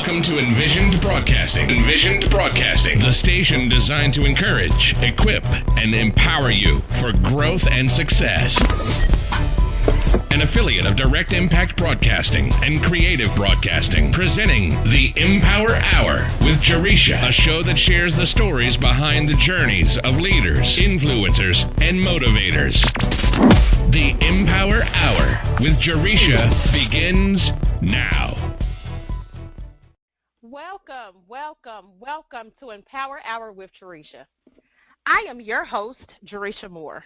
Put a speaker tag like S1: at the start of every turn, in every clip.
S1: Welcome to Envisioned Broadcasting. Envisioned Broadcasting, the station designed to encourage, equip, and empower you for growth and success. An affiliate of Direct Impact Broadcasting and Creative Broadcasting, presenting the EmPower Hour with Jaresha, a show that shares the stories behind the journeys of leaders, influencers, and motivators. The EmPower Hour with Jaresha begins now.
S2: Welcome to EmPower Hour with Jaresha. I am your host, Jaresha Moore.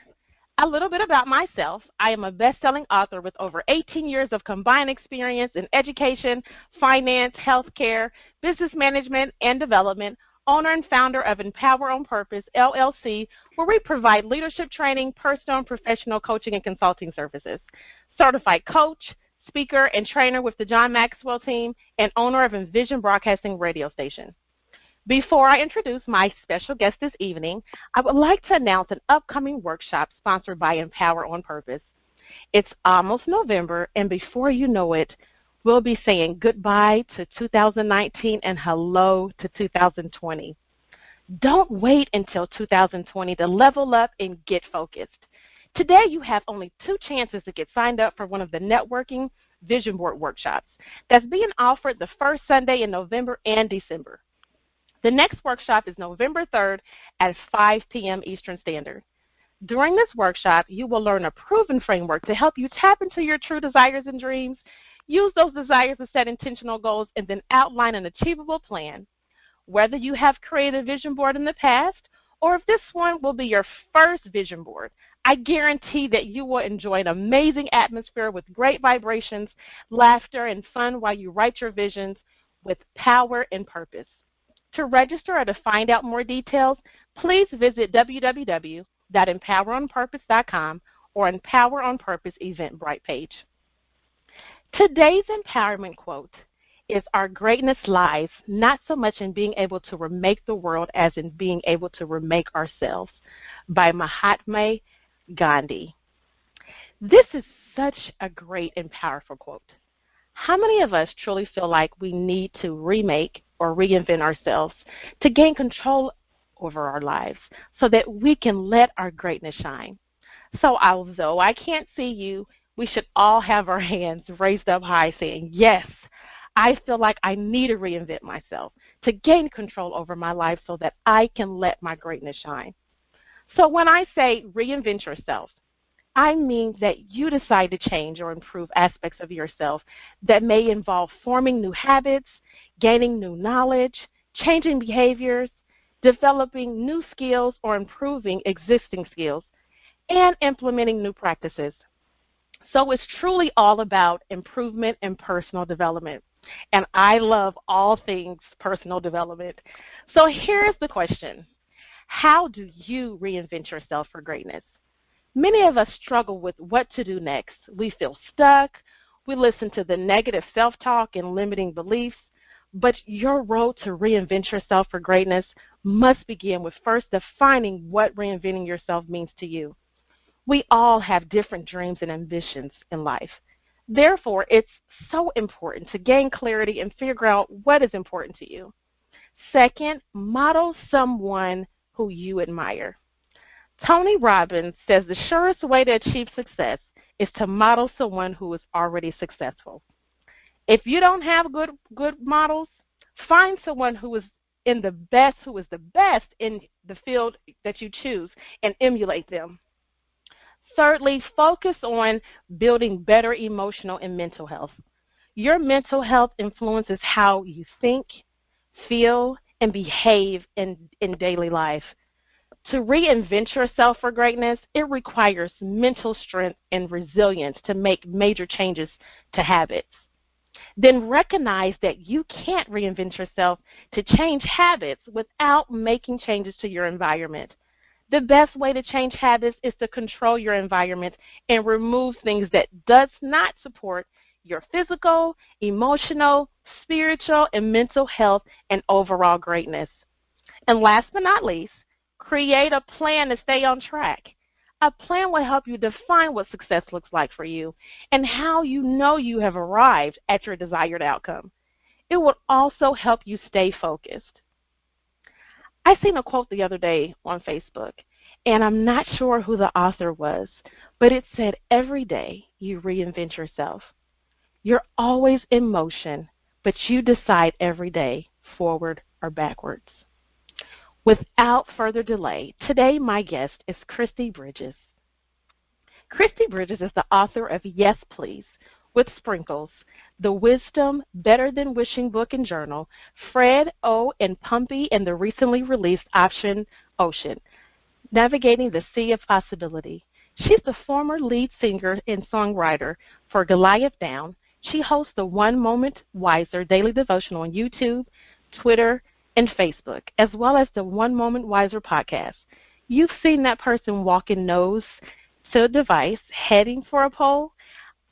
S2: A little bit about myself. I am a best-selling author with over 18 years of combined experience in education, finance, healthcare, business management, and development, owner and founder of EmPower on Purpose, LLC, where we provide leadership training, personal and professional coaching and consulting services. Certified coach, speaker, and trainer with the John Maxwell team, and owner of Envisioned Broadcasting radio station. Before I introduce my special guest this evening, I would like to announce an upcoming workshop sponsored by EmPower on Purpose. It's almost November, and before you know it, we'll be saying goodbye to 2019 and hello to 2020. Don't wait until 2020 to level up and get focused. Today, you have only 2 chances to get signed up for one of the networking vision board workshops that's being offered the first Sunday in November and December. The next workshop is November 3rd at 5 p.m. Eastern Standard. During this workshop, you will learn a proven framework to help you tap into your true desires and dreams, use those desires to set intentional goals, and then outline an achievable plan. Whether you have created a vision board in the past or if this one will be your first vision board, I guarantee that you will enjoy an amazing atmosphere with great vibrations, laughter, and fun while you write your visions with power and purpose. To register or to find out more details, please visit www.empoweronpurpose.com or EmPower on Purpose Eventbrite page. Today's empowerment quote is, "Our greatness lies not so much in being able to remake the world as in being able to remake ourselves," by Mahatma Gandhi. This is such a great and powerful quote. How many of us truly feel like we need to remake or reinvent ourselves to gain control over our lives so that we can let our greatness shine? So although I can't see you, we should all have our hands raised up high saying, yes, I feel like I need to reinvent myself to gain control over my life so that I can let my greatness shine. So when I say reinvent yourself, I mean that you decide to change or improve aspects of yourself that may involve forming new habits, gaining new knowledge, changing behaviors, developing new skills or improving existing skills, and implementing new practices. So it's truly all about improvement and personal development. And I love all things personal development. So here's the question. How do you reinvent yourself for greatness? Many of us struggle with what to do next. We feel stuck. We listen to the negative self-talk and limiting beliefs. But your road to reinvent yourself for greatness must begin with first defining what reinventing yourself means to you. We all have different dreams and ambitions in life. Therefore, it's so important to gain clarity and figure out what is important to you. Second, model someone who you admire. Tony Robbins says the surest way to achieve success is to model someone who is already successful. If you don't have good models, find someone who is the best in the field that you choose and emulate them. Thirdly, focus on building better emotional and mental health. Your mental health influences how you think, feel, and behave in daily life. To reinvent yourself for greatness, it requires mental strength and resilience to make major changes to habits. Then recognize that you can't reinvent yourself to change habits without making changes to your environment. The best way to change habits is to control your environment and remove things that does not support your physical, emotional, spiritual, and mental health and overall greatness. And last but not least, create a plan to stay on track. A plan will help you define what success looks like for you and how you know you have arrived at your desired outcome. It will also help you stay focused. I seen a quote the other day on Facebook, and I'm not sure who the author was, but it said, every day you reinvent yourself. You're always in motion, but you decide every day, forward or backwards. Without further delay, today my guest is Kristi Bridges. Kristi Bridges is the author of Yes Please, with Sprinkles, The Wisdom Better Than Wishing book and journal, Fred O. and Pumpy, and the recently released Option Ocean, Navigating the Sea of Possibility. She's the former lead singer and songwriter for Goliath Down. She hosts the One Moment Wiser daily devotional on YouTube, Twitter, and Facebook, as well as the One Moment Wiser podcast. You've seen that person walking nose to a device, heading for a pole.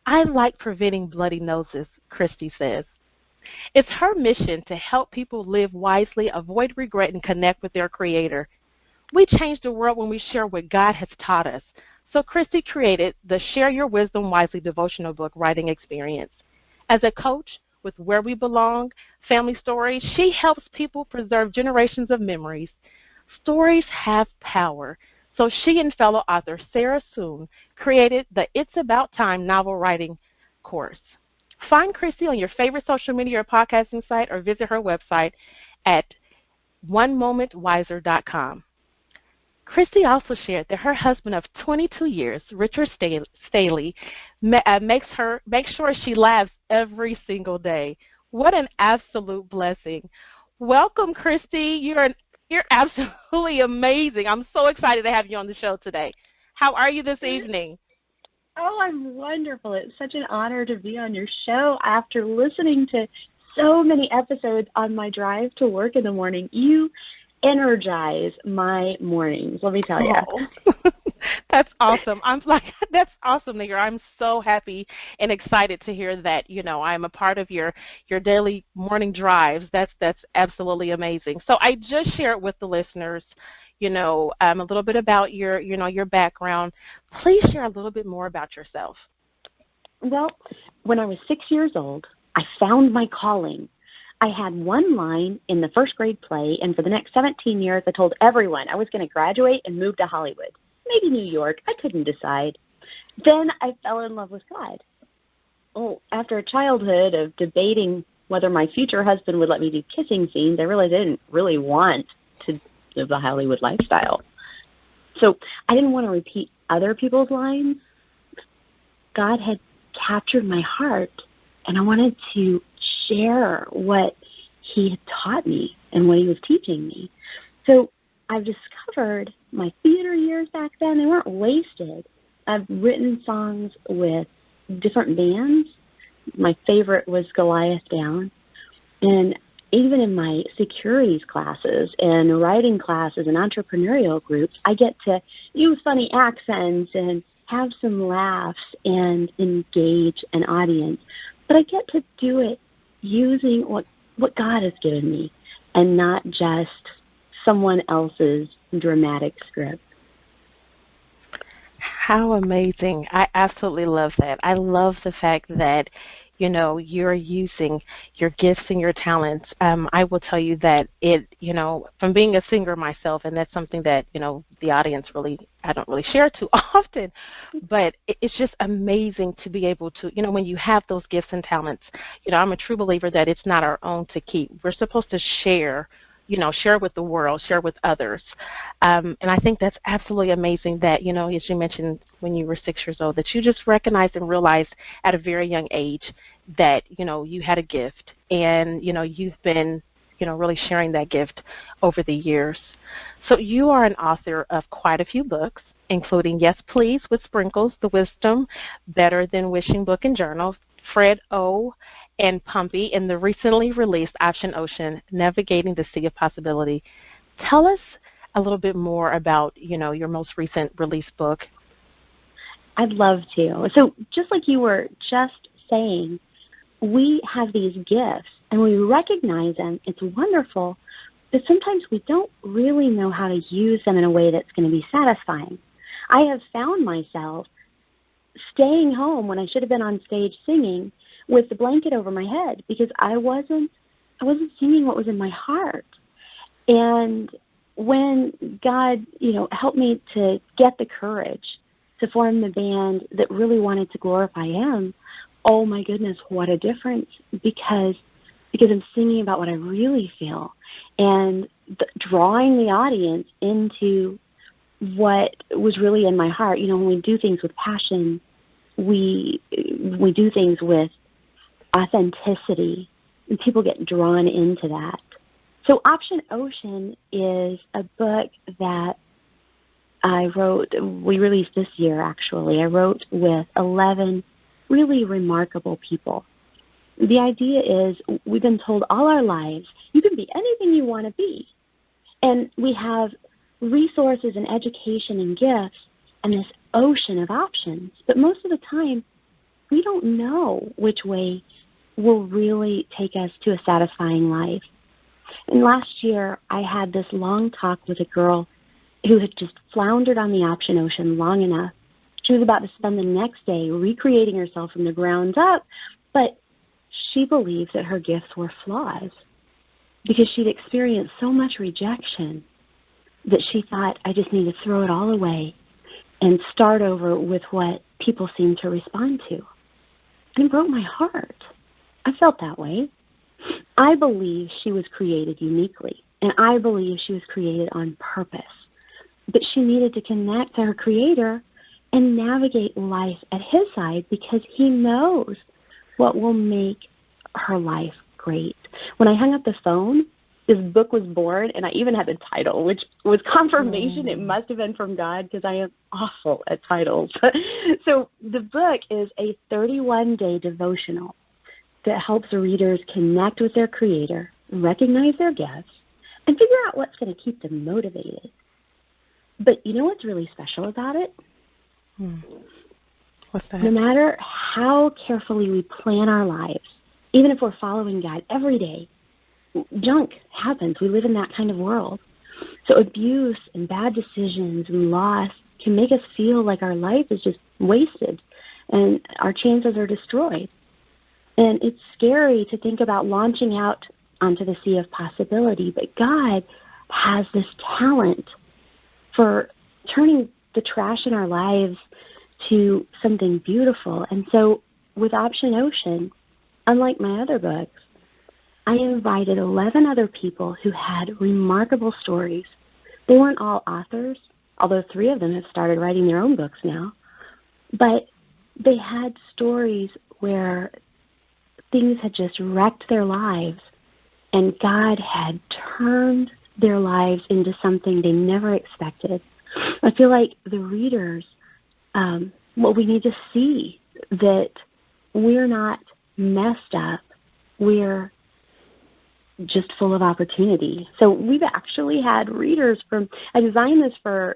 S2: I like preventing bloody noses, Kristi says. It's her mission to help people live wisely, avoid regret, and connect with their Creator. We change the world when we share what God has taught us. So Kristi created the Share Your Wisdom Wisely devotional book writing experience. As a coach with Where We Belong, Family Stories, she helps people preserve generations of memories. Stories have power. So she and fellow author Sarah Soon created the It's About Time novel writing course. Find Kristi on your favorite social media or podcasting site, or visit her website at onemomentwiser.com. Kristi also shared that her husband of 22 years, Richard Staley, makes sure she laughs every single day. What an absolute blessing. Welcome, Kristi. You're absolutely amazing. I'm so excited to have you on the show today. How are you this evening?
S3: Oh, I'm wonderful. It's such an honor to be on your show after listening to so many episodes on my drive to work in the morning. You energize my mornings, let me tell you.
S2: Oh. That's awesome. That's awesome to hear. I'm so happy and excited to hear that, I'm a part of your daily morning drives. That's absolutely amazing. So I just shared with the listeners, a little bit about your background. Please share a little bit more about yourself.
S3: Well, when I was 6 years old, I found my calling. I had one line in the first grade play, and for the next 17 years, I told everyone I was going to graduate and move to Hollywood, maybe New York. I couldn't decide. Then I fell in love with God. Oh, after a childhood of debating whether my future husband would let me do kissing scenes, I realized I didn't really want to live the Hollywood lifestyle. So I didn't want to repeat other people's lines. God had captured my heart, and I wanted to share what he had taught me and what he was teaching me. So I've discovered my theater years back then, they weren't wasted. I've written songs with different bands. My favorite was Goliath Down. And even in my securities classes and writing classes and entrepreneurial groups, I get to use funny accents and have some laughs and engage an audience. But I get to do it using what God has given me and not just someone else's dramatic script.
S2: How amazing. I absolutely love that. I love the fact that, you're using your gifts and your talents. I will tell you that from being a singer myself, and that's something that, the audience I don't really share too often, but it's just amazing to be able to, when you have those gifts and talents, I'm a true believer that it's not our own to keep. We're supposed to share with the world, share with others. And I think that's absolutely amazing that, as you mentioned when you were 6 years old, that you just recognized and realized at a very young age that, you had a gift and, you've been, really sharing that gift over the years. So you are an author of quite a few books, including Yes Please with Sprinkles, The Wisdom Better Than Wishing book and journal, Fred O. and Pumpy, in the recently released Option Ocean, Navigating the Sea of Possibility. Tell us a little bit more about, your most recent released book.
S3: I'd love to. So just like you were just saying, we have these gifts and we recognize them. It's wonderful, but sometimes we don't really know how to use them in a way that's going to be satisfying. I have found myself staying home when I should have been on stage singing with the blanket over my head because I wasn't I wasn't singing what was in my heart. And when God, helped me to get the courage to form the band that really wanted to glorify Him, oh my goodness, what a difference, because I'm singing about what I really feel and drawing the audience into what was really in my heart. When we do things with passion, we do things with authenticity, and people get drawn into that. So Option Ocean is a book that I wrote, we released this year actually. I wrote with 11 really remarkable people. The idea is we've been told all our lives, you can be anything you want to be. And we have resources and education and gifts and this ocean of options. But most of the time, we don't know which way will really take us to a satisfying life. And last year, I had this long talk with a girl who had just floundered on the option ocean long enough. She was about to spend the next day recreating herself from the ground up, but she believed that her gifts were flaws because she'd experienced so much rejection that she thought, I just need to throw it all away and start over with what people seem to respond to. And it broke my heart. I felt that way. I believe she was created uniquely, and I believe she was created on purpose. But she needed to connect to her Creator and navigate life at His side because He knows what will make her life great. When I hung up the phone, this book was born, and I even had the title, which was confirmation it must have been from God because I am awful at titles. So the book is a 31-day devotional that helps readers connect with their Creator, recognize their gifts, and figure out what's going to keep them motivated. But you know what's really special about it?
S2: What's that?
S3: No matter how carefully we plan our lives, even if we're following God every day, junk happens. We live in that kind of world. So abuse and bad decisions and loss can make us feel like our life is just wasted and our chances are destroyed. And it's scary to think about launching out onto the sea of possibility, but God has this talent for turning the trash in our lives to something beautiful. And so with Option Ocean, unlike my other books, I invited 11 other people who had remarkable stories. They weren't all authors, although 3 of them have started writing their own books now. But they had stories where things had just wrecked their lives, and God had turned their lives into something they never expected. I feel like the readers, we need to see that we're not messed up. We're just full of opportunity. So we've actually had readers I designed this for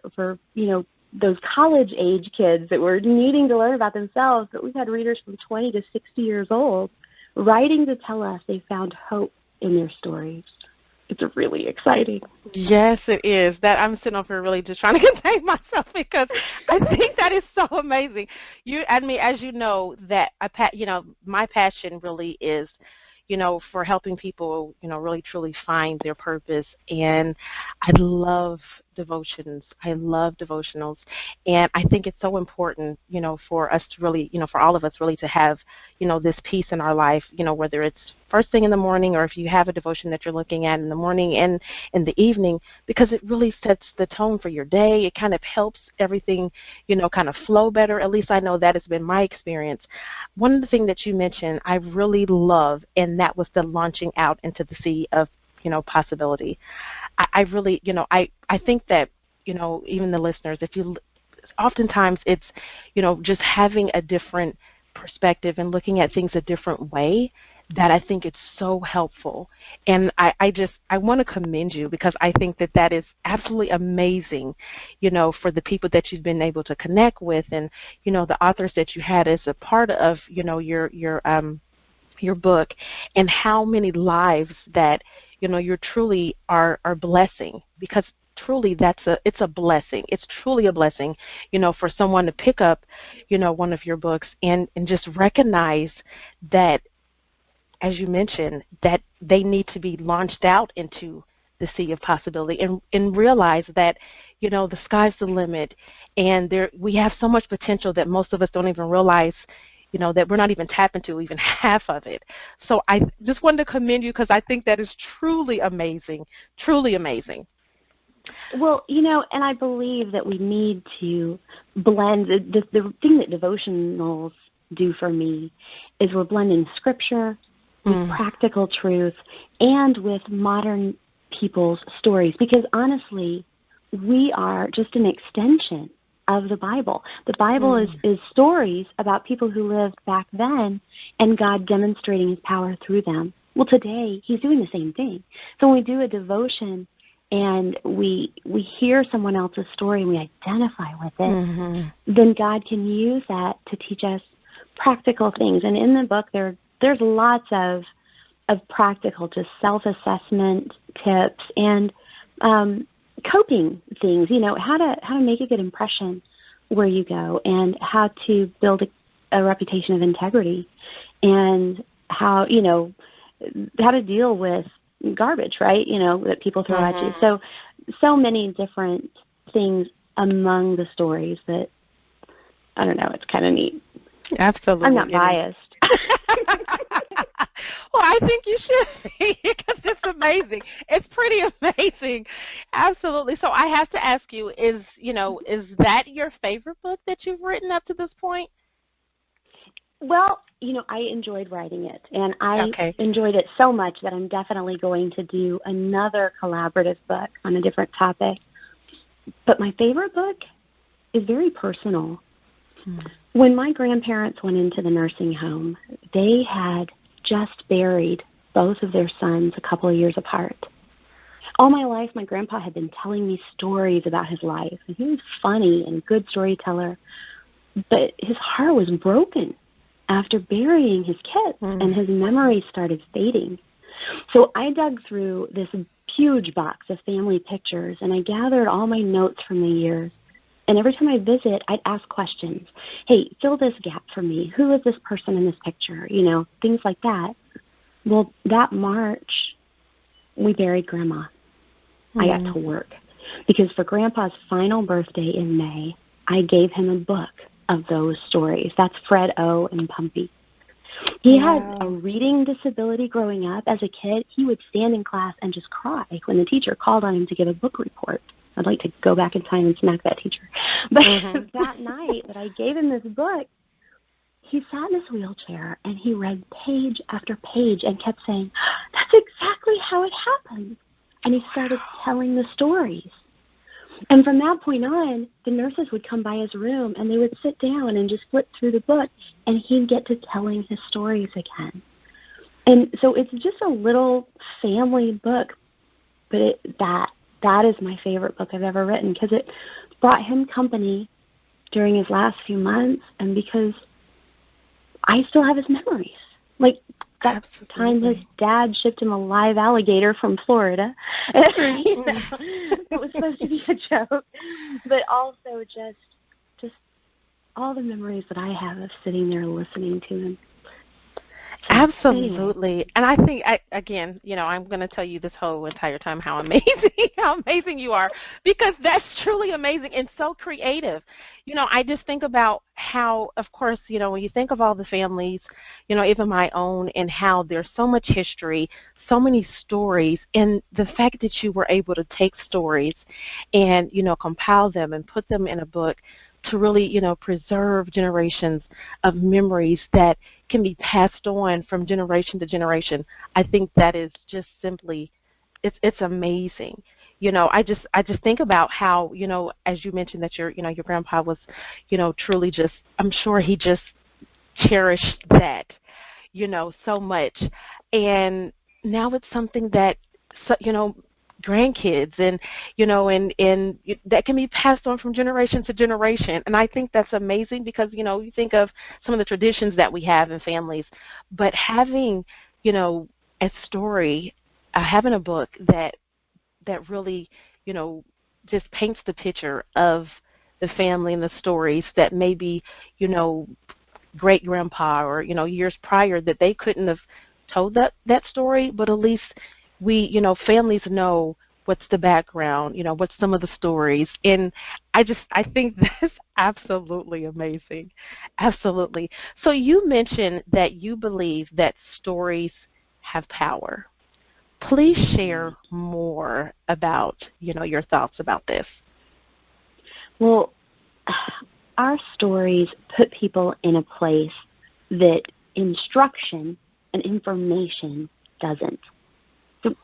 S3: those college-age kids that were needing to learn about themselves, but we've had readers from 20 to 60 years old writing to tell us they found hope in their stories. It's really exciting.
S2: Yes, it is. That I'm sitting over here really just trying to contain myself because I think that is so amazing. As you know, that my passion really is, for helping people, really truly find their purpose. And I love devotions. I love devotionals. And I think it's so important, for us to really, for all of us really to have, this peace in our life, whether it's first thing in the morning or if you have a devotion that you're looking at in the morning and in the evening, because it really sets the tone for your day. It kind of helps everything, kind of flow better. At least I know that has been my experience. One of the things that you mentioned I really love, and that was the launching out into the sea of, possibility. I really, I think that, even the listeners, oftentimes it's, just having a different perspective and looking at things a different way, that I think it's so helpful. And I want to commend you because I think that is absolutely amazing, for the people that you've been able to connect with and, the authors that you had as a part of, your book, and how many lives that, you truly are blessing, because truly it's a blessing. It's truly a blessing, for someone to pick up, one of your books and just recognize that as you mentioned, that they need to be launched out into the sea of possibility and realize that, the sky's the limit, and we have so much potential that most of us don't even realize, that we're not even tapping into even half of it. So I just wanted to commend you because I think that is truly amazing, truly amazing.
S3: Well, and I believe that we need to blend. The thing that devotionals do for me is we're blending scripture with practical truth and with modern people's stories, because honestly, we are just an extension of the Bible. The Bible is stories about people who lived back then and God demonstrating his power through them. Well, today he's doing the same thing. So when we do a devotion and we hear someone else's story and we identify with it, then God can use that to teach us practical things. And in the book, there's lots of practical, just self-assessment tips and coping things. How to make a good impression where you go, and how to build a reputation of integrity, and how to deal with garbage, right? That people throw at you. So many different things among the stories that, I don't know, it's kind of neat.
S2: Absolutely.
S3: I'm not biased.
S2: Well, I think you should be, because it's amazing. It's pretty amazing. Absolutely. So I have to ask you, is that your favorite book that you've written up to this point?
S3: Well, I enjoyed writing it, and I enjoyed it so much that I'm definitely going to do another collaborative book on a different topic. But my favorite book is very personal. When my grandparents went into the nursing home, they had just buried both of their sons a couple of years apart. All my life, my grandpa had been telling me stories about his life, and he was funny and a good storyteller, but his heart was broken after burying his kids, and his memories started fading. So I dug through this huge box of family pictures, and I gathered all my notes from the years. And every time I visit, I'd ask questions. Hey, fill this gap for me. Who is this person in this picture? Things like that. Well, that March, we buried Grandma. I got to work. Because for Grandpa's final birthday in May, I gave him a book of those stories. That's Fred O. and Pumpy. He had a reading disability growing up. As a kid, he would stand in class and just cry when the teacher called on him to give a book report. I'd like to go back in time and smack that teacher. But that night that I gave him this book, he sat in his wheelchair and he read page after page and kept saying, "That's exactly how it happened." And he started telling the stories. And from that point on, the nurses would come by his room and they would sit down and just flip through the book, and he'd get to telling his stories again. And so it's just a little family book, but that is my favorite book I've ever written, because it brought him company during his last few months, and because I still have his memories. Like that time his dad shipped him a live alligator from Florida. It was supposed to be a joke, but also just all the memories that I have of sitting there listening to him.
S2: Absolutely. Anyway. And I think, again, I'm going to tell you this whole entire time how amazing you are, because that's truly amazing and so creative. I just think about how, of course, when you think of all the families, even my own, and how there's so much history, so many stories, and the fact that you were able to take stories and, compile them and put them in a book to really, preserve generations of memories that can be passed on from generation to generation. I think that is just simply, it's amazing. I just think about how, as you mentioned that your grandpa was, truly just, I'm sure he just cherished that, so much. And now it's something that, grandkids and that can be passed on from generation to generation. And I think that's amazing, because you think of some of the traditions that we have in families, but having a story, having a book that really just paints the picture of the family and the stories that maybe great grandpa or years prior that they couldn't have told that story, but at least we, families know what's the background, what's some of the stories. And I think that's absolutely amazing. Absolutely. So you mentioned that you believe that stories have power. Please share more about, your thoughts about this.
S3: Well, our stories put people in a place that instruction and information doesn't. So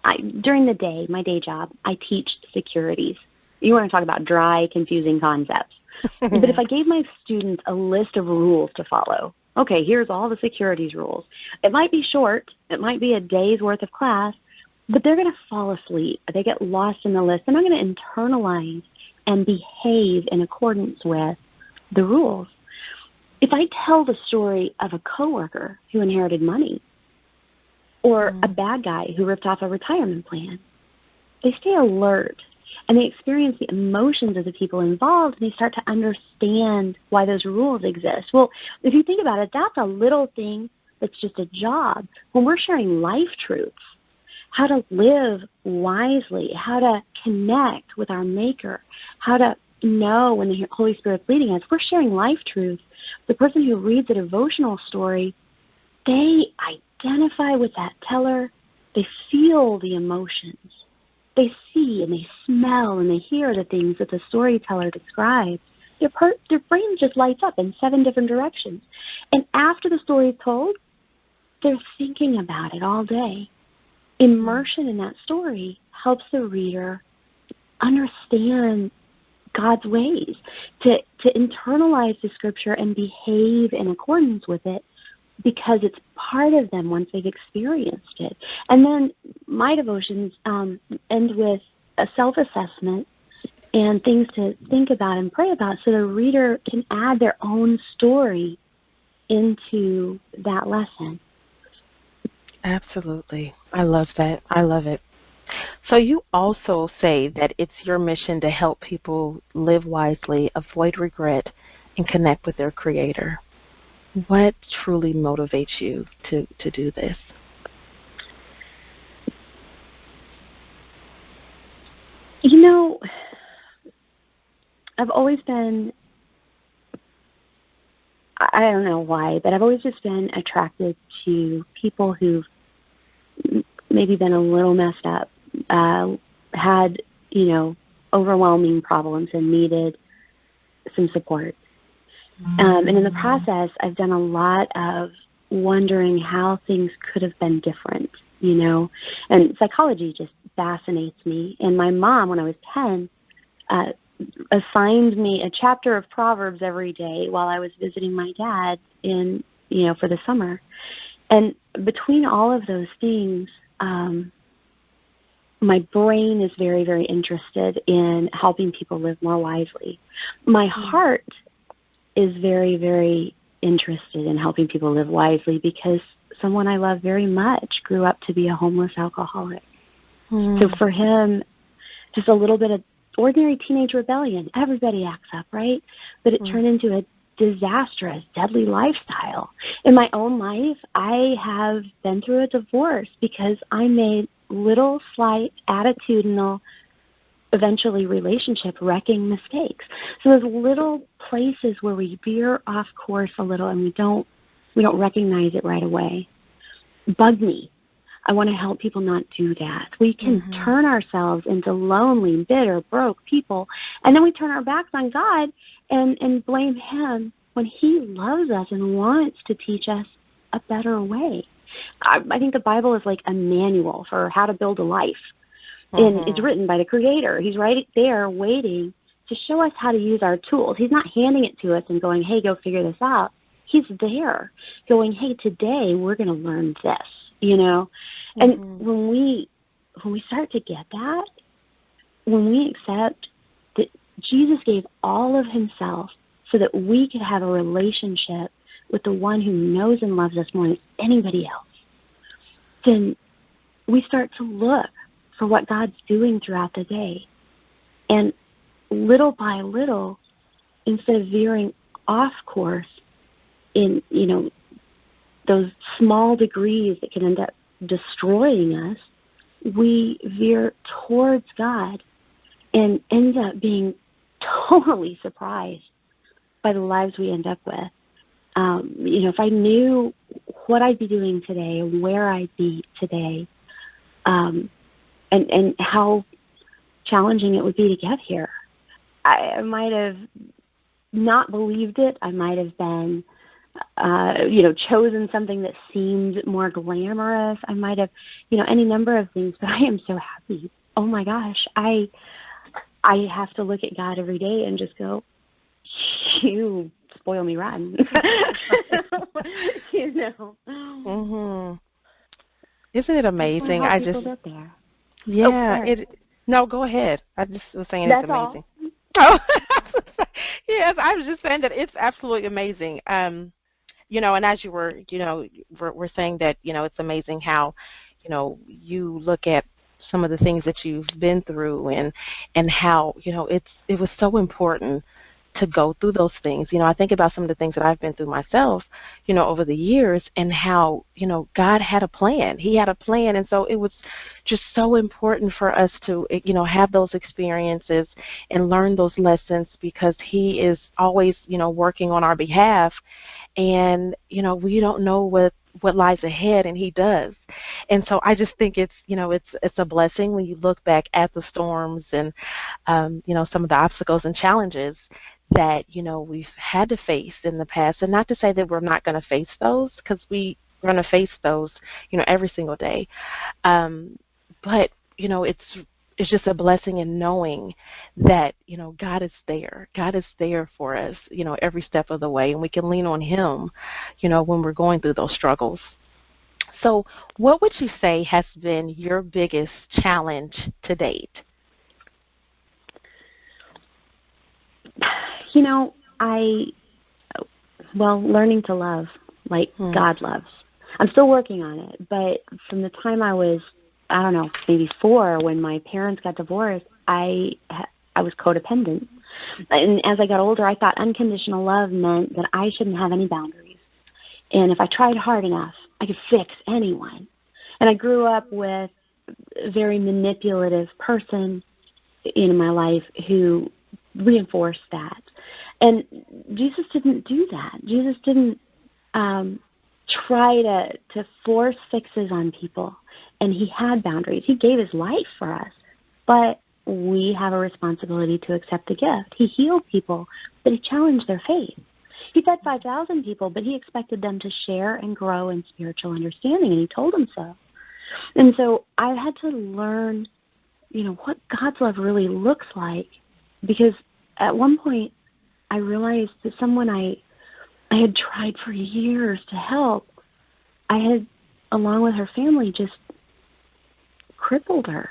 S3: during the day, my day job, I teach securities. You want to talk about dry, confusing concepts. But if I gave my students a list of rules to follow, okay, here's all the securities rules. It might be short. It might be a day's worth of class, but they're going to fall asleep. They get lost in the list. They're not going to internalize and behave in accordance with the rules. If I tell the story of a coworker who inherited money, or a bad guy who ripped off a retirement plan, they stay alert and they experience the emotions of the people involved, and they start to understand why those rules exist. Well, if you think about it, that's a little thing that's just a job. When we're sharing life truths, how to live wisely, how to connect with our Maker, how to know when the Holy Spirit's leading us, we're sharing life truths. The person who reads a devotional story, they identify with that teller. They feel the emotions. They see and they smell and they hear the things that the storyteller describes. Their brain just lights up in 7 different directions. And after the story is told, they're thinking about it all day. Immersion in that story helps the reader understand God's ways, to internalize the Scripture and behave in accordance with it, because it's part of them once they've experienced it. And then my devotions end with a self-assessment and things to think about and pray about, so the reader can add their own story into that lesson.
S2: Absolutely. I love that. I love it. So you also say that it's your mission to help people live wisely, avoid regret, and connect with their Creator. What truly motivates you to do this?
S3: I've always been, I don't know why, but I've always just been attracted to people who've maybe been a little messed up, had, overwhelming problems and needed some support. And in the process, I've done a lot of wondering how things could have been different, And psychology just fascinates me. And my mom, when I was 10, assigned me a chapter of Proverbs every day while I was visiting my dad for the summer. And between all of those things, my brain is very, very interested in helping people live more wisely. My heart is very, very interested in helping people live wisely, because someone I love very much grew up to be a homeless alcoholic. So for him, just a little bit of ordinary teenage rebellion. Everybody acts up, right? But it turned into a disastrous, deadly lifestyle. In my own life, I have been through a divorce because I made little, slight, attitudinal, eventually relationship-wrecking mistakes. So there's little places where we veer off course a little and we don't recognize it right away. Bug me. I want to help people not do that. We can turn ourselves into lonely, bitter, broke people, and then we turn our backs on God and blame Him when He loves us and wants to teach us a better way. I think the Bible is like a manual for how to build a life. And it's written by the Creator. He's right there waiting to show us how to use our tools. He's not handing it to us and going, hey, go figure this out. He's there going, hey, today we're going to learn this, And when we start to get that, when we accept that Jesus gave all of Himself so that we could have a relationship with the one who knows and loves us more than anybody else, then we start to look for what God's doing throughout the day. And little by little, instead of veering off course in, those small degrees that can end up destroying us, we veer towards God and end up being totally surprised by the lives we end up with. If I knew what I'd be doing today, where I'd be today, and how challenging it would be to get here, I might have not believed it. I might have been, chosen something that seemed more glamorous. I might have, any number of things. But I am so happy. Oh my gosh, I have to look at God every day and just go, you spoil me rotten.
S2: Mm-hmm. Isn't it amazing?
S3: I just get there.
S2: Yeah. No, go ahead. I just was saying
S3: That's
S2: it's amazing.
S3: All.
S2: Oh, yes, I was just saying that it's absolutely amazing. And as you were, we're saying that, it's amazing how, you look at some of the things that you've been through and how, it was so important to go through those things. I think about some of the things that I've been through myself, over the years, and how, God had a plan. He had a plan. And so it was just so important for us to, have those experiences and learn those lessons, because He is always, working on our behalf. And, we don't know what lies ahead, and He does. And so I just think it's, it's a blessing when you look back at the storms and, some of the obstacles and challenges that, we've had to face in the past. And not to say that we're not going to face those, because we're going to face those, every single day. But, it's just a blessing in knowing that, God is there. God is there for us, every step of the way. And we can lean on Him, when we're going through those struggles. So what would you say has been your biggest challenge to date?
S3: Learning to love like God loves. I'm still working on it, but from the time I was, maybe 4, when my parents got divorced, I was codependent. And as I got older, I thought unconditional love meant that I shouldn't have any boundaries. And if I tried hard enough, I could fix anyone. And I grew up with a very manipulative person in my life who reinforced that. And Jesus didn't do that. Jesus didn't try to force fixes on people. And He had boundaries. He gave His life for us. But we have a responsibility to accept the gift. He healed people, but He challenged their faith. He fed 5,000 people, but He expected them to share and grow in spiritual understanding, and He told them so. And so I had to learn, what God's love really looks like, because at one point I realized that someone I had tried for years to help, I had, along with her family, just crippled her,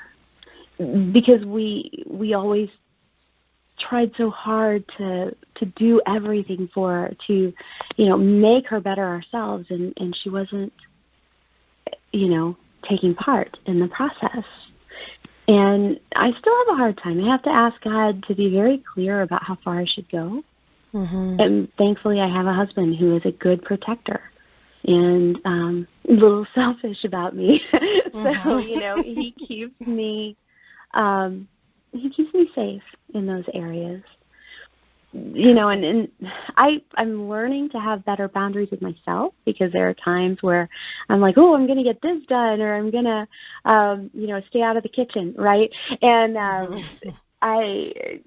S3: because we always tried so hard to do everything for her, to make her better ourselves, and she wasn't taking part in the process. And I still have a hard time. I have to ask God to be very clear about how far I should go. Mm-hmm. And thankfully I have a husband who is a good protector and a little selfish about me. Mm-hmm. So, he keeps me safe in those areas. And I'm learning to have better boundaries with myself, because there are times where I'm like, oh, I'm going to get this done, or I'm going to, stay out of the kitchen, right? And I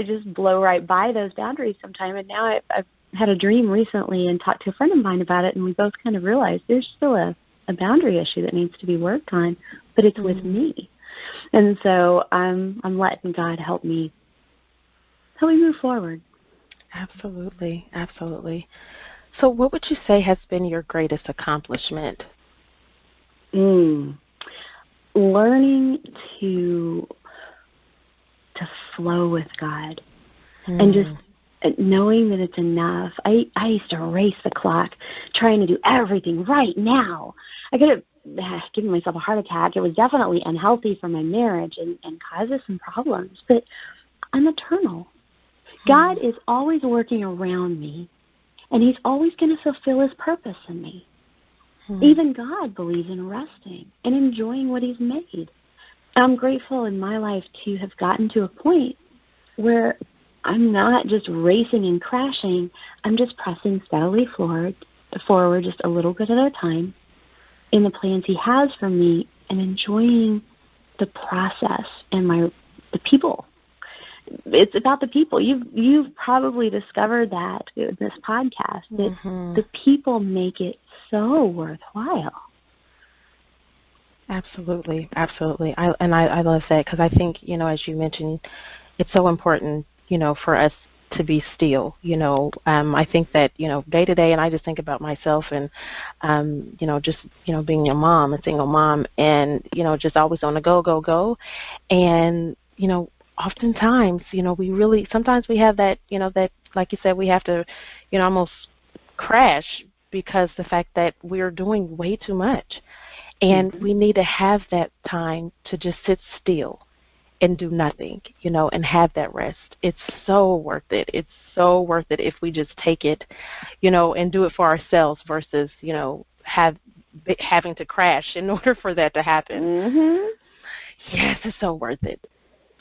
S3: just blow right by those boundaries sometimes. And now I've had a dream recently and talked to a friend of mine about it, and we both kind of realized there's still a boundary issue that needs to be worked on, but it's with me. And so I'm letting God help me move forward.
S2: Absolutely. Absolutely. So what would you say has been your greatest accomplishment?
S3: Learning to flow with God and just knowing that it's enough. I used to race the clock, trying to do everything right now. I could have given myself a heart attack. It was definitely unhealthy for my marriage and causes some problems, but I'm eternal. God is always working around me, and He's always going to fulfill His purpose in me. Even God believes in resting and enjoying what he's made. I'm grateful in my life to have gotten to a point where I'm not just racing and crashing. I'm just pressing steadily forward just a little bit at a time in the plans he has for me and enjoying the process and the people. It's about the people. You've probably discovered that in this podcast, that the people make it so worthwhile.
S2: Absolutely. I love that, because I think, as you mentioned, it's so important, for us to be still. I think that, day to day, and I just think about myself and, just, being a mom, a single mom, and, just always on the go. And, oftentimes, sometimes we have that, that, like you said, we have to, almost crash because the fact that we're doing way too much. And we need to have that time to just sit still and do nothing, and have that rest. It's so worth it. It's so worth it if we just take it, and do it for ourselves versus, having to crash in order for that to happen. Yes, it's so worth it.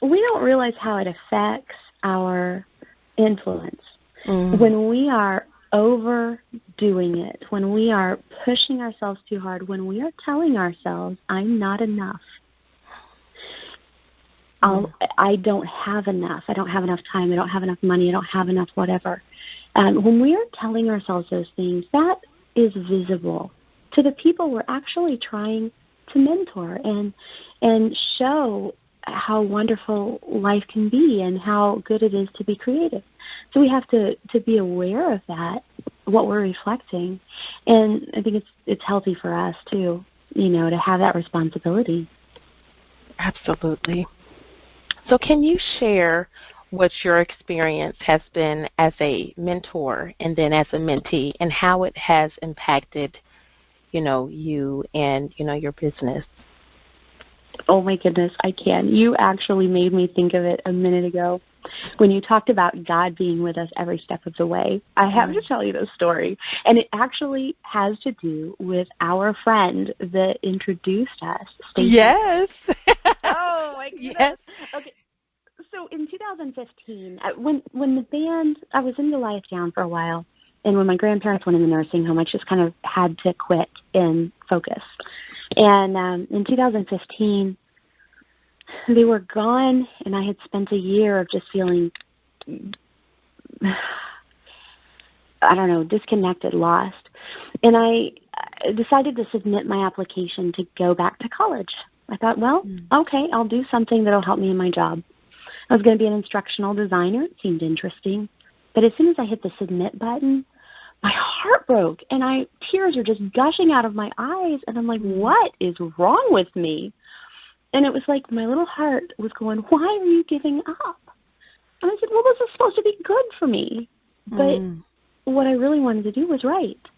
S3: We don't realize how it affects our influence when we are overdoing it, when we are pushing ourselves too hard, when we are telling ourselves, I'm not enough. I don't have enough. I don't have enough time. I don't have enough money. I don't have enough whatever. When we are telling ourselves those things, that is visible to the people we're actually trying to mentor and show how wonderful life can be and how good it is to be creative. So we have to be aware of that, what we're reflecting. And I think it's healthy for us too, to have that responsibility.
S2: Absolutely. So can you share what your experience has been as a mentor and then as a mentee, and how it has impacted, you and, your business?
S3: Oh, my goodness, I can. You actually made me think of it a minute ago when you talked about God being with us every step of the way. I have to tell you this story, and it actually has to do with our friend that introduced us, Stacey.
S2: Yes.
S3: Oh, my goodness.
S2: Yes.
S3: Okay. So in 2015, when the band, I was in Goliathtown for a while, and when my grandparents went in the nursing home, I just kind of had to quit and focus. And in 2015, they were gone, and I had spent a year of just feeling, disconnected, lost. And I decided to submit my application to go back to college. I thought, okay, I'll do something that will help me in my job. I was going to be an instructional designer. It seemed interesting. But as soon as I hit the submit button, my heart broke, and tears are just gushing out of my eyes. And I'm like, what is wrong with me? And it was like my little heart was going, why are you giving up? And I said, well, this is supposed to be good for me. But what I really wanted to do was write.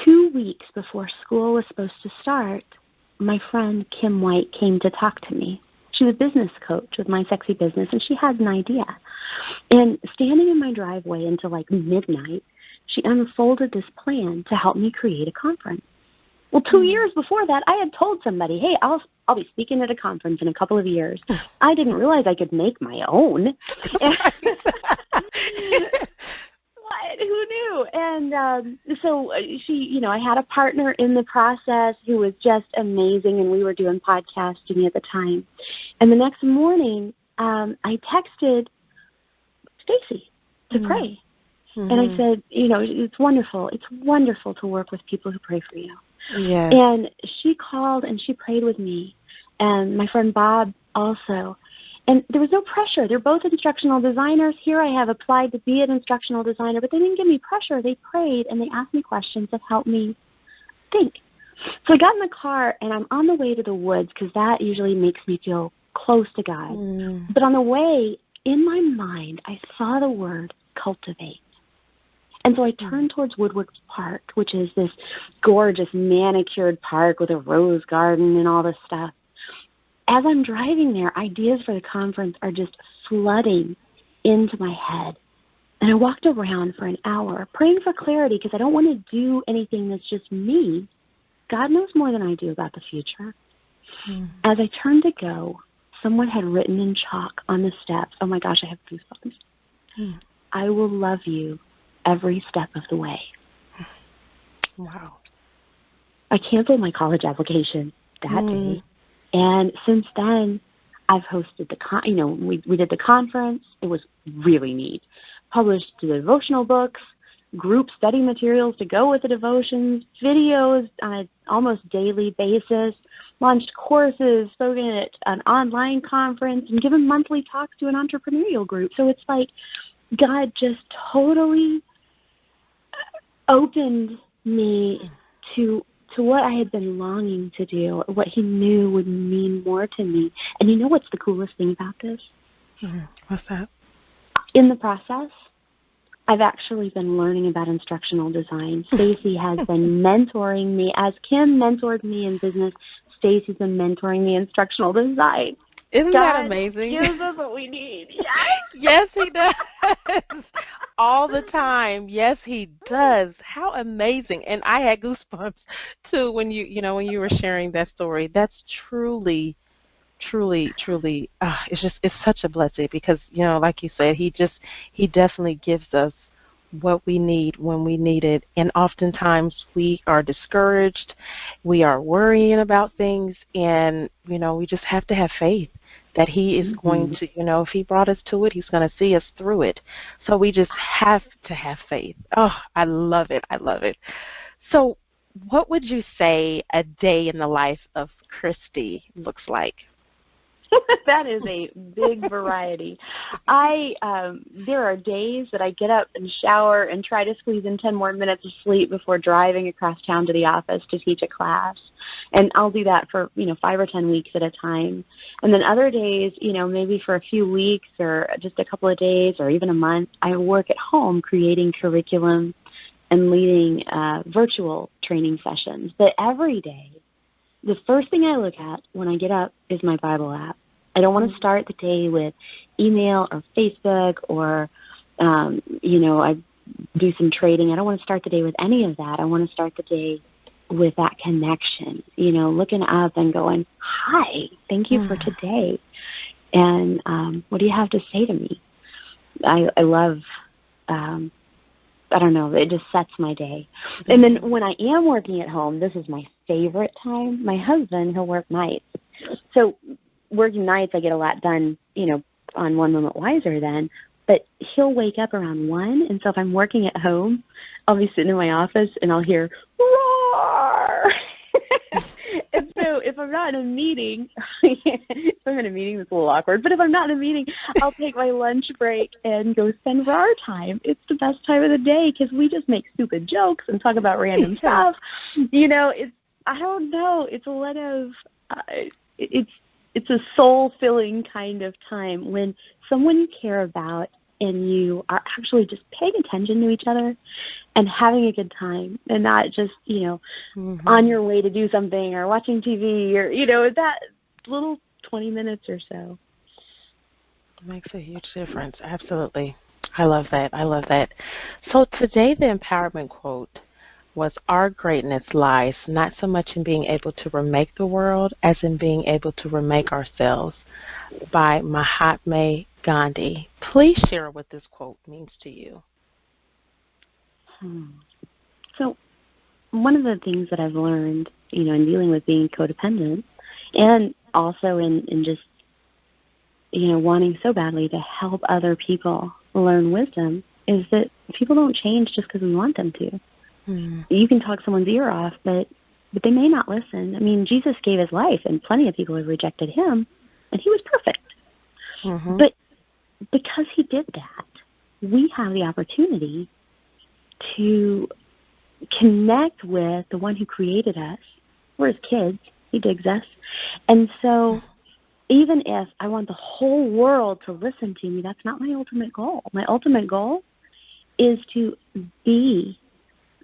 S3: 2 weeks before school was supposed to start, my friend Kim White came to talk to me. She was a business coach with My Sexy Business, and she had an idea. And standing in my driveway until like midnight, she unfolded this plan to help me create a conference. Well, 2 years before that, I had told somebody, hey, I'll be speaking at a conference in a couple of years. I didn't realize I could make my own. What? Who knew? And so she, I had a partner in the process who was just amazing, and we were doing podcasting at the time. And the next morning, I texted Stacey to pray. And I said, it's wonderful. It's wonderful to work with people who pray for you.
S2: Yeah.
S3: And she called and she prayed with me, and my friend Bob also. And there was no pressure. They're both instructional designers. Here I have applied to be an instructional designer, but they didn't give me pressure. They prayed, and they asked me questions that helped me think. So I got in the car, and I'm on the way to the woods, because that usually makes me feel close to God. But on the way, in my mind, I saw the word cultivate. And so I turned towards Woodward Park, which is this gorgeous manicured park with a rose garden and all this stuff. As I'm driving there, ideas for the conference are just flooding into my head. And I walked around for an hour praying for clarity because I don't want to do anything that's just me. God knows more than I do about the future. As I turned to go, someone had written in chalk on the steps, oh my gosh, I have goosebumps, I will love you every step of the way.
S2: Wow.
S3: I canceled my college application that day. And since then, I've hosted we did the conference. It was really neat. Published the devotional books, group study materials to go with the devotions, videos on an almost daily basis, launched courses, spoken at an online conference, and given monthly talks to an entrepreneurial group. So it's like God just totally opened me to what I had been longing to do, what he knew would mean more to me. And you know what's the coolest thing about this?
S2: What's that?
S3: In the process, I've actually been learning about instructional design. Stacy has been mentoring me. As Kim mentored me in business, Stacy's been mentoring me in instructional design.
S2: Isn't
S3: God
S2: that amazing?
S3: gives us what we need. Yes,
S2: yes, he does. All the time. Yes, he does. How amazing. And I had goosebumps too when you were sharing that story. That's truly it's such a blessing because, like you said, he definitely gives us what we need when we need it. And oftentimes we are discouraged, we are worrying about things, and, we just have to have faith that he is going to, if he brought us to it, he's going to see us through it. So we just have to have faith. Oh, I love it. I love it. So what would you say a day in the life of Kristi looks like?
S3: That is a big variety. There are days that I get up and shower and try to squeeze in 10 more minutes of sleep before driving across town to the office to teach a class. And I'll do that for, 5 or 10 weeks at a time. And then other days, maybe for a few weeks or just a couple of days or even a month, I work at home creating curriculum and leading virtual training sessions. But every day, the first thing I look at when I get up is my Bible app. I don't want to start the day with email or Facebook or, I do some trading. I don't want to start the day with any of that. I want to start the day with that connection, looking up and going, hi, thank you for today. And what do you have to say to me? I love, I don't know, it just sets my day. And then when I am working at home, this is my favorite time. My husband, he'll work nights. So working nights, I get a lot done, on One Moment Wiser then. But he'll wake up around 1, and so if I'm working at home, I'll be sitting in my office, and I'll hear, roar! And so if I'm not in a meeting, if I'm in a meeting, that's a little awkward, but if I'm not in a meeting, I'll take my lunch break and go spend roar time. It's the best time of the day because we just make stupid jokes and talk about random stuff. I don't know, it's a lot of, it's a soul-filling kind of time when someone you care about and you are actually just paying attention to each other and having a good time and not just, on your way to do something or watching TV or, that little 20 minutes or so.
S2: It makes a huge difference. Absolutely. I love that. So today the empowerment quote was, our greatness lies not so much in being able to remake the world as in being able to remake ourselves, by Mahatma Gandhi. Please share what this quote means to you.
S3: So one of the things that I've learned, in dealing with being codependent and also in just, wanting so badly to help other people learn wisdom is that people don't change just because we want them to. You can talk someone's ear off, but they may not listen. I mean, Jesus gave his life, and plenty of people have rejected him, and he was perfect. But because he did that, we have the opportunity to connect with the one who created us. We're his kids. He digs us. And so even if I want the whole world to listen to me, that's not my ultimate goal. My ultimate goal is to be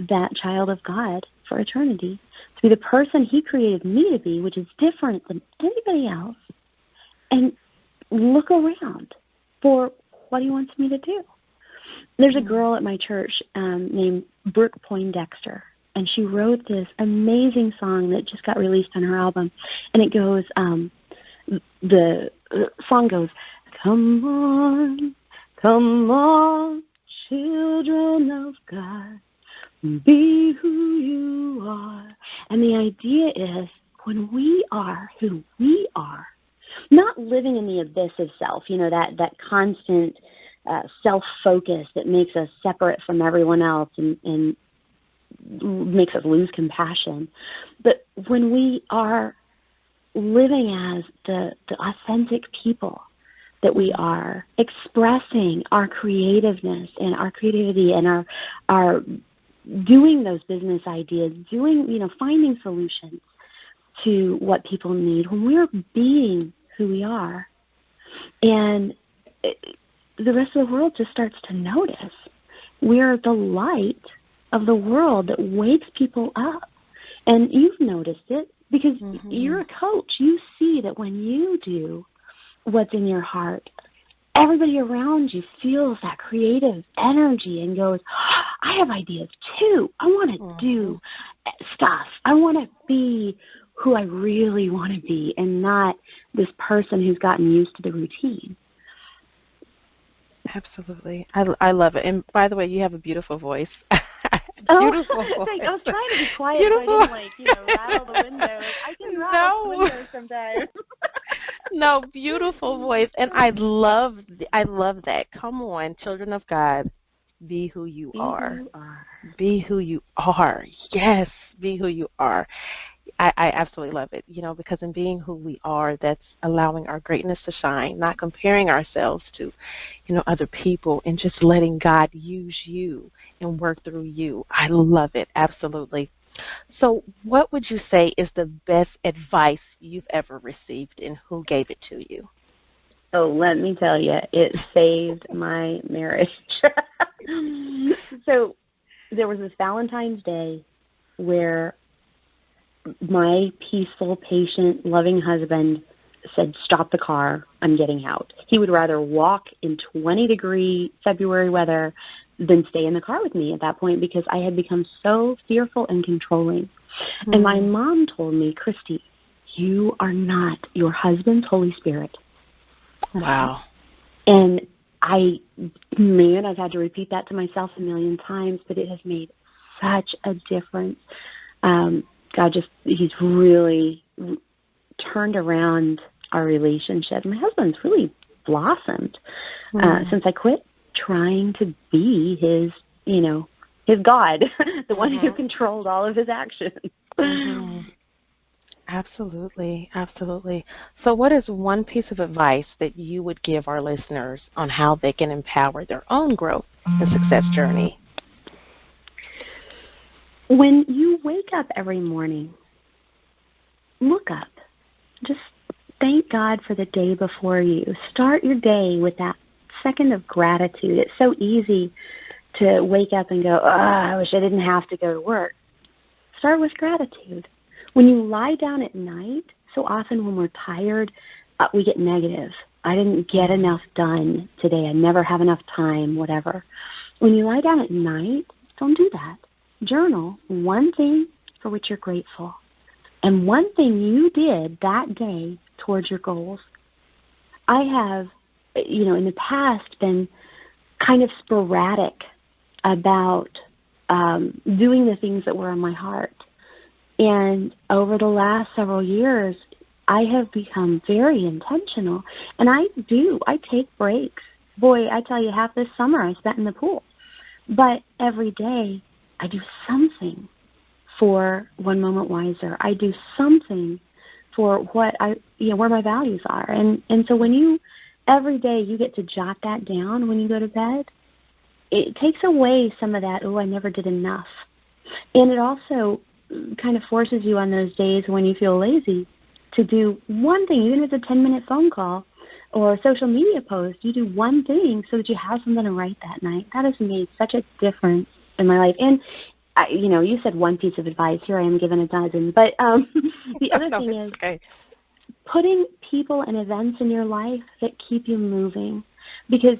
S3: that child of God for eternity, to be the person he created me to be, which is different than anybody else, and look around for what he wants me to do. There's a girl at my church named Brooke Poindexter, and she wrote this amazing song that just got released on her album. And it goes, the song goes, come on, children of God, be who you are. And the idea is, when we are who we are, not living in the abyss of self, that constant self-focus that makes us separate from everyone else and makes us lose compassion. But when we are living as the authentic people that we are, expressing our creativeness and our creativity and our doing those business ideas, finding solutions to what people need, when we're being who we are, and the rest of the world just starts to notice. We're the light of the world that wakes people up. And you've noticed it because you're a coach. You see that when you do what's in your heart, everybody around you feels that creative energy and goes, I have ideas too. I want to do stuff. I want to be who I really want to be and not this person who's gotten used to the routine.
S2: Absolutely. I love it. And by the way, you have a beautiful voice.
S3: Beautiful voice. I was trying to be quiet so I didn't rattle the windows. I can rattle the windows sometimes.
S2: No, beautiful voice. And I love that. Come on, children of God, be who you are. Be who you are. Yes, be who you are. I absolutely love it, because in being who we are, that's allowing our greatness to shine, not comparing ourselves to, other people, and just letting God use you and work through you. I love it, absolutely. So what would you say is the best advice you've ever received, and who gave it to you?
S3: Oh, let me tell you, it saved my marriage. So there was this Valentine's Day where my peaceful, patient, loving husband said, stop the car, I'm getting out. He would rather walk in 20-degree February weather than stay in the car with me at that point because I had become so fearful and controlling. Mm-hmm. And my mom told me, Kristi, you are not your husband's Holy Spirit.
S2: Wow.
S3: And I've had to repeat that to myself a million times, but it has made such a difference. God he's really turned around our relationship. My husband's really blossomed since I quit trying to be his God, the one who controlled all of his actions.
S2: Absolutely, absolutely. So what is one piece of advice that you would give our listeners on how they can empower their own growth and success journey?
S3: When you wake up every morning, look up. Just thank God for the day before you. Start your day with that second of gratitude. It's so easy to wake up and go, I wish I didn't have to go to work. Start with gratitude. When you lie down at night, so often when we're tired, we get negative. I didn't get enough done today. I never have enough time, whatever. When you lie down at night, don't do that. Journal one thing for which you're grateful and one thing you did that day towards your goals. I have, in the past been kind of sporadic about doing the things that were on my heart. And over the last several years, I have become very intentional. And I take breaks. Boy, I tell you, half this summer I spent in the pool. But every day, I do something for One Moment Wiser. I do something for what where my values are. And so when every day you get to jot that down when you go to bed, it takes away some of that, I never did enough. And it also kind of forces you on those days when you feel lazy to do one thing, even if it's a 10-minute phone call or a social media post. You do one thing so that you have something to write that night. That has made such a difference in my life. And, you said one piece of advice. Here I am giving a dozen. But the other thing is putting people and events in your life that keep you moving. Because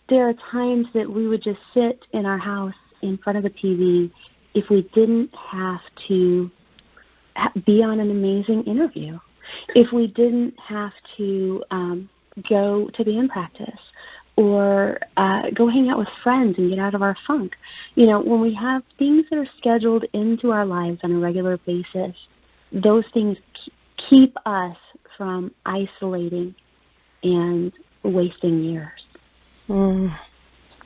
S3: there are times that we would just sit in our house in front of the TV if we didn't have to be on an amazing interview, if we didn't have to go to band practice or go hang out with friends and get out of our funk. When we have things that are scheduled into our lives on a regular basis, those things keep us from isolating and wasting years.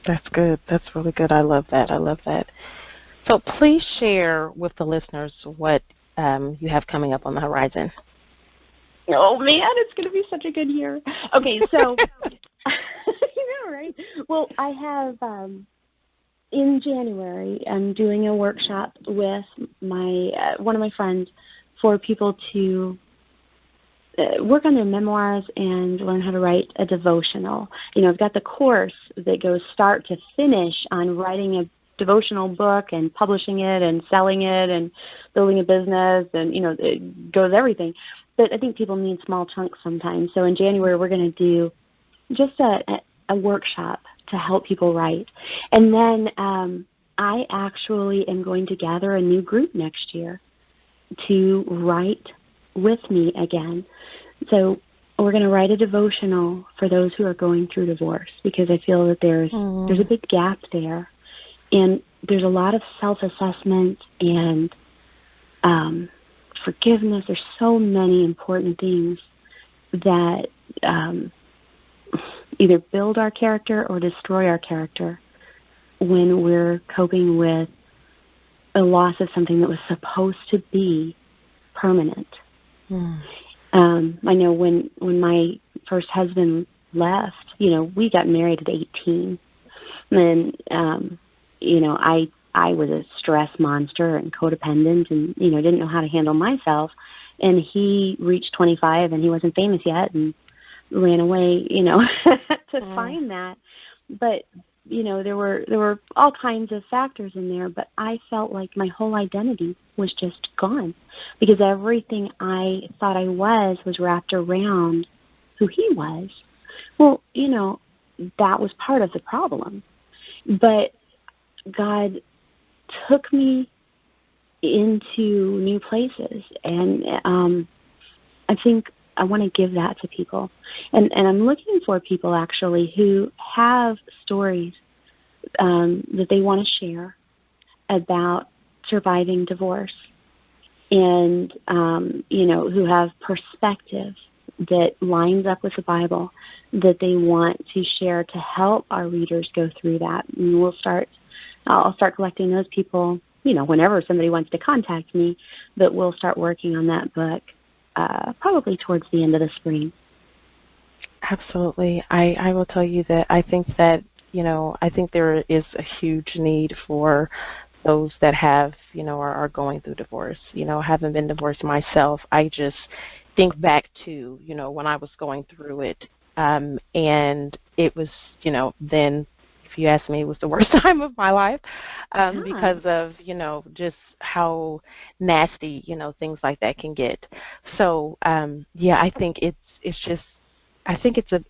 S2: That's good. That's really good. I love that. So please share with the listeners what you have coming up on the horizon.
S3: Oh, man, it's going to be such a good year. Okay, so, right? Well, I have, in January, I'm doing a workshop with one of my friends for people to work on their memoirs and learn how to write a devotional. I've got the course that goes start to finish on writing a devotional book and publishing it and selling it and building a business, and it goes everything. But I think people need small chunks sometimes. So in January we're going to do just a workshop to help people write. And then I actually am going to gather a new group next year to write with me again. So we're going to write a devotional for those who are going through divorce, because I feel that there's a big gap there. And there's a lot of self-assessment and forgiveness. There's so many important things that either build our character or destroy our character when we're coping with a loss of something that was supposed to be permanent. I know when my first husband left, we got married at 18. And, I was a stress monster and codependent and, didn't know how to handle myself. And he reached 25 and he wasn't famous yet and ran away, to find that. But, there were all kinds of factors in there, but I felt like my whole identity was just gone, because everything I thought I was wrapped around who he was. Well, that was part of the problem. But God took me into new places, and I think I want to give that to people. And I'm looking for people, actually, who have stories that they want to share about surviving divorce, and, who have perspective that lines up with the Bible that they want to share to help our readers go through that. And I'll start collecting those people, whenever somebody wants to contact me, but we'll start working on that book probably towards the end of the spring.
S2: Absolutely. I will tell you that I think that, I think there is a huge need for those that have, are going through divorce. Having been divorced myself, I just think back to, when I was going through it, and it was, then, if you ask me, it was the worst time of my life, because of, just how nasty, things like that can get. So, I think it's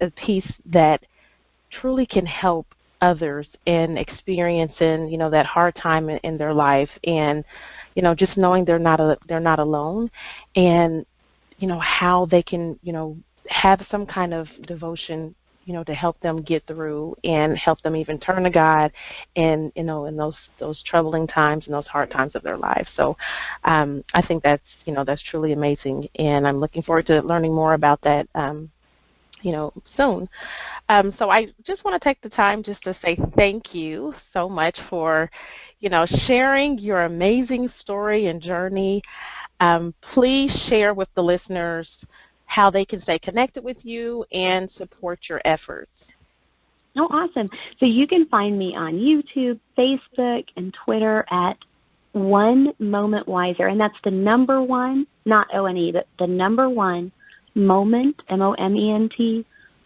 S2: a piece that truly can help others in experiencing, that hard time in their life, and, just knowing they're not alone, and, how they can, have some kind of devotion, to help them get through and help them even turn to God, and, in those troubling times and those hard times of their lives. So I think that's truly amazing, and I'm looking forward to learning more about that, soon. So I just want to take the time just to say thank you so much for, sharing your amazing story and journey. Please share with the listeners how they can stay connected with you and support your efforts.
S3: Oh, awesome. So you can find me on YouTube, Facebook, and Twitter at One Moment Wiser. And that's the number one, not O-N-E, but the number one, Moment, M-O-M-E-N-T,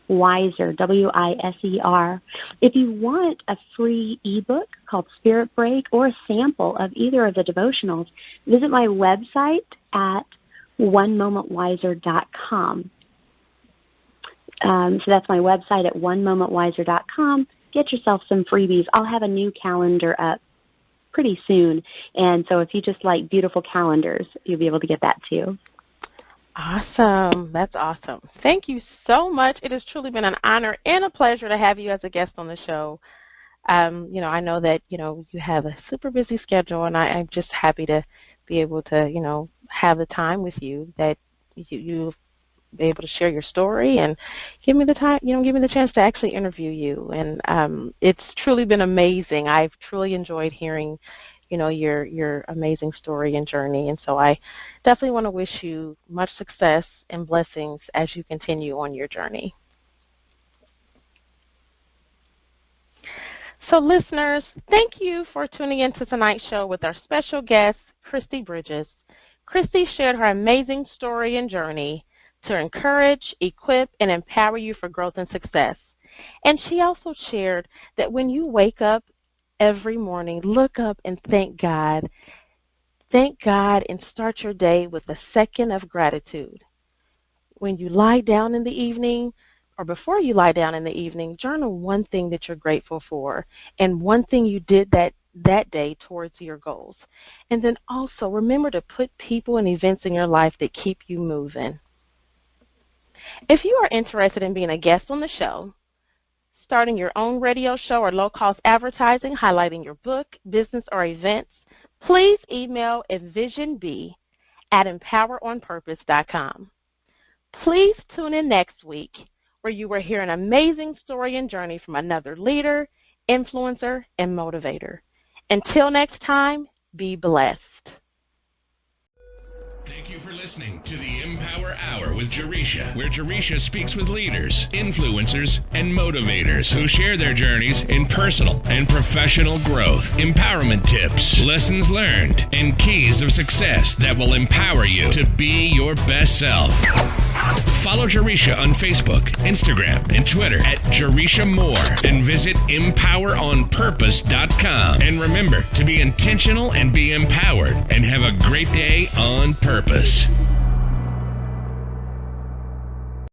S3: Wiser, W-I-S-E-R. If you want a free ebook called Spirit Break or a sample of either of the devotionals, visit my website at onemomentwiser.com. So that's my website at onemomentwiser.com. get yourself some freebies. I'll have a new calendar up pretty soon. And so if you just like beautiful calendars, you'll be able to get that too.
S2: Awesome. That's awesome. Thank you so much. It has truly been an honor and a pleasure to have you as a guest on the show. I know that, you have a super busy schedule, and I'm just happy to be able to, have the time with you that you'll be able to share your story and give me the time, give me the chance to actually interview you. And it's truly been amazing. I've truly enjoyed hearing, your amazing story and journey. And so I definitely want to wish you much success and blessings as you continue on your journey. So listeners, thank you for tuning in to tonight's show with our special guest, Kristi Bridges. Kristi shared her amazing story and journey to encourage, equip, and empower you for growth and success. And she also shared that when you wake up every morning, look up and thank God. Thank God and start your day with a second of gratitude. When you lie down in the evening, or before you lie down in the evening, journal one thing that you're grateful for and one thing you did that day towards your goals. And then also remember to put people and events in your life that keep you moving. If you are interested in being a guest on the show, starting your own radio show or low-cost advertising highlighting your book, business, or events, please email envisionb@empoweronpurpose.com. Please tune in next week where you will hear an amazing story and journey from another leader, influencer, and motivator. Until next time, be blessed.
S1: Thank you for listening to the EmPower Hour with Jaresha, where Jaresha speaks with leaders, influencers, and motivators who share their journeys in personal and professional growth, empowerment tips, lessons learned, and keys of success that will empower you to be your best self. Follow Jaresha on Facebook, Instagram, and Twitter at Jaresha Moore, and visit EmPowerOnPurpose.com. And remember to be intentional and be empowered, and have a great day on purpose.